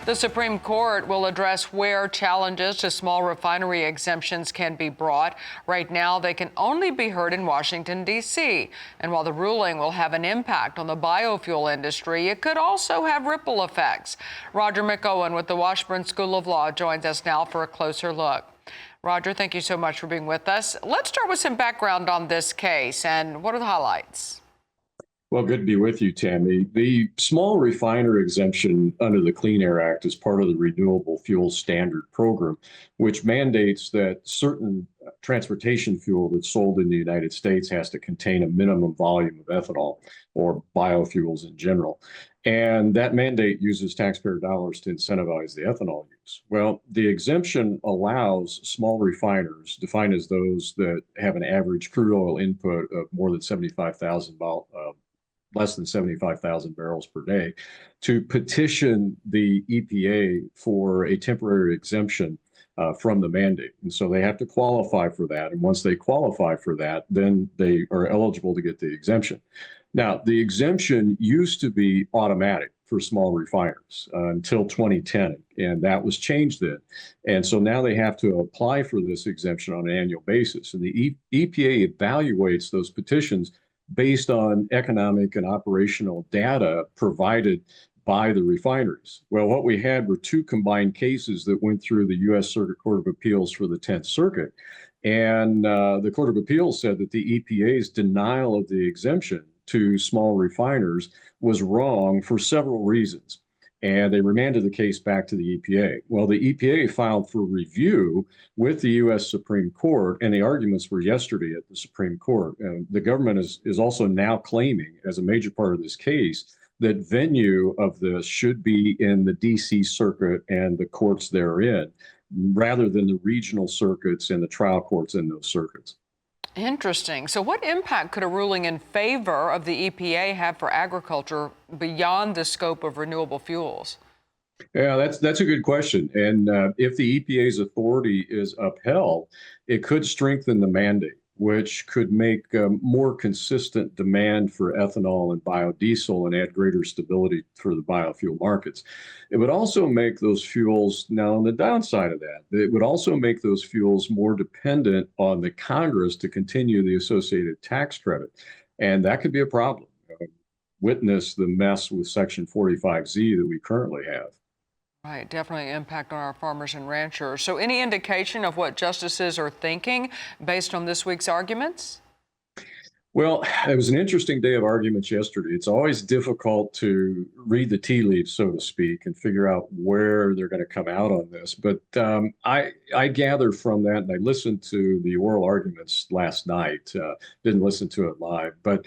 The Supreme Court will address where challenges to small refinery exemptions can be brought. Right now, they can only be heard in Washington, D.C. And while the ruling will have an impact on the biofuel industry, it could also have ripple effects. Roger McEowen with the Washburn School of Law joins us now for a closer look. Roger, thank you so much for being with us. Let's start with some background on this case. And what are the highlights? Well, good to be with you, Tammy. The small refiner exemption under the Clean Air Act is part of the Renewable Fuel Standard program, which mandates that certain transportation fuel that's sold in the United States has to contain a minimum volume of ethanol or biofuels in general. And that mandate uses taxpayer dollars to incentivize the ethanol use. Well, the exemption allows small refiners, defined as those that have an average crude oil input of more than 75,000 less than 75,000 barrels per day, to petition the EPA for a temporary exemption from the mandate. And so they have to qualify for that. And once they qualify for that, then they are eligible to get the exemption. Now, the exemption used to be automatic for small refiners until 2010, and that was changed then. And so now they have to apply for this exemption on an annual basis. And the EPA evaluates those petitions based on economic and operational data provided by the refineries. Well, what we had were two combined cases that went through the U.S. Circuit Court of Appeals for the 10th Circuit. And the Court of Appeals said that the EPA's denial of the exemption to small refiners was wrong for several reasons. And they remanded the case back to the EPA. Well, the EPA filed for review with the U.S. Supreme Court, and the arguments were yesterday at the Supreme Court. And the government is also now claiming, as a major part of this case, that venue of this should be in the D.C. Circuit and the courts therein, rather than the regional circuits and the trial courts in those circuits. Interesting. So what impact could a ruling in favor of the EPA have for agriculture beyond the scope of renewable fuels? Yeah, that's a good question. And if the EPA's authority is upheld, it could strengthen the mandate, which could make more consistent demand for ethanol and biodiesel and add greater stability for the biofuel markets. It would also make those fuels, now on the downside of that, it would also make those fuels more dependent on the Congress to continue the associated tax credit. And that could be a problem. Witness the mess with Section 45Z that we currently have. Right, definitely impact on our farmers and ranchers. So any indication of what justices are thinking based on this week's arguments? Well, it was an interesting day of arguments yesterday. It's always difficult to read the tea leaves, so to speak, and figure out where they're going to come out on this. But I gather from that, and I listened to the oral arguments last night, didn't listen to it live, but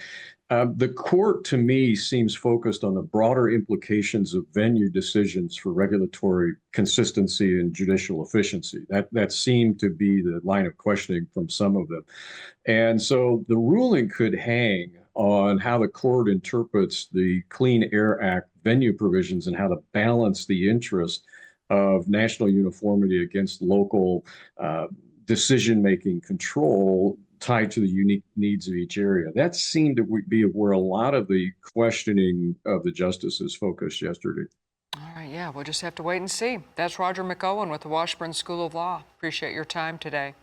the court, to me, seems focused on the broader implications of venue decisions for regulatory consistency and judicial efficiency. That seemed to be the line of questioning from some of them. And so the ruling could hang on how the court interprets the Clean Air Act venue provisions and how to balance the interest of national uniformity against local decision-making control tied to the unique needs of each area. That seemed to be where a lot of the questioning of the justices focused yesterday. All right, yeah, we'll just have to wait and see. That's Roger McEowen with the Washburn School of Law. Appreciate your time today.